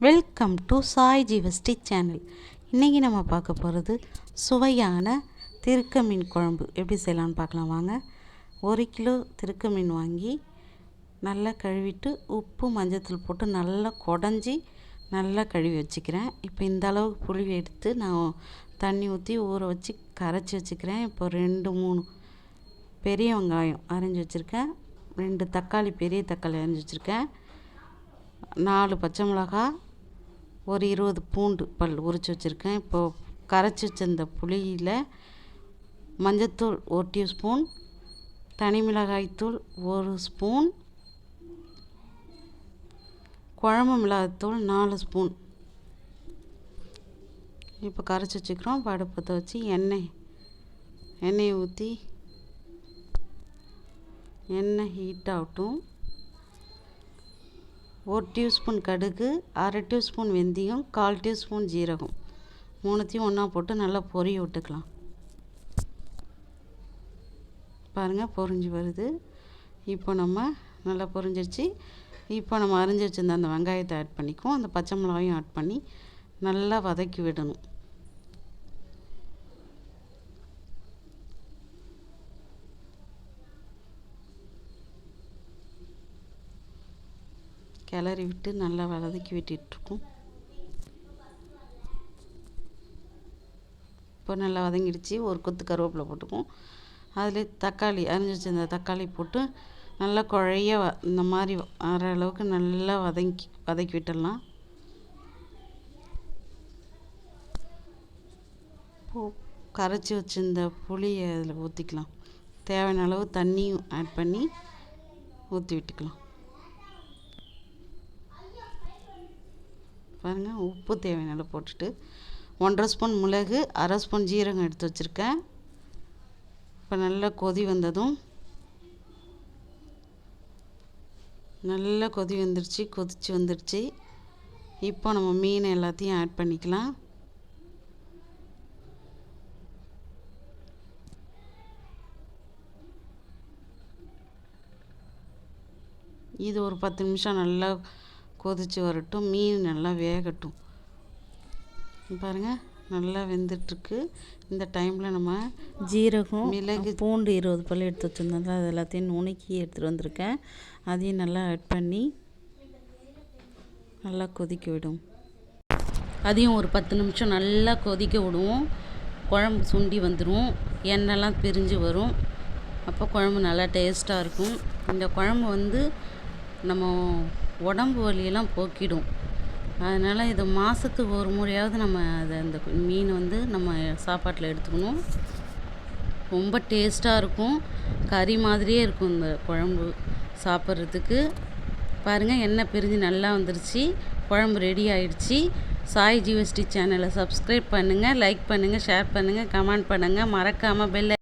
Welcome to Sai Jeevasti channel. இன்றைக்கி நம்ம பார்க்க போகிறது சுவையான திருக்க மீன் குழம்பு எப்படி செய்யலான்னு பார்க்கலாம் வாங்க. 1 கிலோ திருக்க மீன் வாங்கி நல்லா கழுவிட்டு உப்பு மஞ்சத்தூள் போட்டு நல்லா குடஞ்சி நல்லா கழுவி வச்சுக்கிறேன். இப்போ இந்த அளவுக்கு புளி எடுத்து நான் தண்ணி ஊற்றி ஊற வச்சு கரைச்சி வச்சுக்கிறேன். இப்போ 2-3 பெரிய வெங்காயம் அரிஞ்சு வச்சுருக்கேன். 2 தக்காளி, பெரிய தக்காளி அரிஞ்சு வச்சுருக்கேன். 4 பச்சை மிளகாய், ஒரு 20 பூண்டு பல் உரித்து வச்சுருக்கேன். இப்போது கரைச்சி வச்சிருந்த புளியில் மஞ்சத்தூள் 1 டீஸ்பூன், தனி மிளகாய்த்தூள் 1 ஸ்பூன், குழம்பு மிளகாய்த்தூள் 4 ஸ்பூன் இப்போ கரைச்சி வச்சுக்கிறோம். அடுப்பத்தை வச்சு எண்ணெயை ஊற்றி எண்ணெய் ஹீட் ஆகட்டும். 1 டீஸ்பூன் கடுகு, 1/2 டீஸ்பூன் வெந்தயம், 1/4 டீஸ்பூன் ஜீரகம், 3த்தையும் ஒன்றா போட்டு நல்லா பொரிய விட்டுக்கலாம். பாருங்கள் பொரிஞ்சு வருது. இப்போ நம்ம நல்லா பொரிஞ்சிருச்சு. இப்போ நம்ம அரிஞ்சு வச்சுருந்த அந்த வெங்காயத்தை ஆட் பண்ணிக்குவோம். அந்த பச்சை மிளகாயும் ஆட் பண்ணி நல்லா வதக்கி விடணும். கிளறி விட்டு நல்லா வதக்கி விட்டுட்ருக்கோம். இப்போ நல்லா வதங்கிடுச்சு. ஒரு கொத்து கருவேப்பிலை போட்டுக்குவோம். அதில் தக்காளி அரிஞ்சு வச்சிருந்த தக்காளி போட்டு நல்லா குழைய இந்த மாதிரி வர அளவுக்கு நல்லா வதக்கி விட்டுடலாம். கரைச்சி வச்சிருந்த புளியை அதில் ஊற்றிக்கலாம். தேவையான அளவு தண்ணியும் ஆட் பண்ணி ஊற்றி விட்டுக்கலாம். பாருங்கள் உப்பு தேவையான அளவு போட்டுட்டு 1/2 ஸ்பூன் மிளகு, 1/2 ஸ்பூன் ஜீரகம் எடுத்து வச்சுருக்கேன். இப்போ நல்லா கொதி வந்ததும் நல்லா கொதிச்சு வந்துடுச்சு. இப்போ நம்ம மீன் எல்லாத்தையும் ஆட் பண்ணிக்கலாம். இது ஒரு 10 நிமிஷம் நல்லா கொதித்து வரட்டும். மீன் நல்லா வேகட்டும். பாருங்கள் நல்லா வெந்துட்டுருக்கு. இந்த டைமில் நம்ம ஜீரகம், மிளகு, பூண்டு 20 பல் எடுத்து வச்சுருந்தோம். அது எல்லாத்தையும் நுணுக்கி எடுத்துகிட்டு வந்திருக்கேன். அதையும் நல்லா ஆட் பண்ணி நல்லா கொதிக்க விடும். அதையும் ஒரு 10 நிமிஷம் நல்லா கொதிக்க விடுவோம். குழம்பு சுண்டி வந்துடும், எண்ணெய்லாம் பிரிஞ்சு வரும். அப்போ குழம்பு நல்லா டேஸ்ட்டாக இருக்கும். இந்த குழம்பு நம்ம உடம்பு வலியெல்லாம் போக்கிடும். அதனால் இது மாதத்துக்கு ஒரு முறையாவது நம்ம அந்த மீன் நம்ம சாப்பாட்டில் எடுத்துக்கணும். ரொம்ப டேஸ்ட்டாக இருக்கும். கறி மாதிரியே இருக்கும் இந்த குழம்பு சாப்பிட்றதுக்கு. பாருங்கள் எண்ணெய் பிரிஞ்சு நல்லா வந்துருச்சு. குழம்பு ரெடி ஆயிடுச்சு. சாய் ஜீவஸ்டி சேனலை சப்ஸ்கிரைப் பண்ணுங்கள், லைக் பண்ணுங்கள், ஷேர் பண்ணுங்கள், கமெண்ட் பண்ணுங்கள். மறக்காமல் பெல்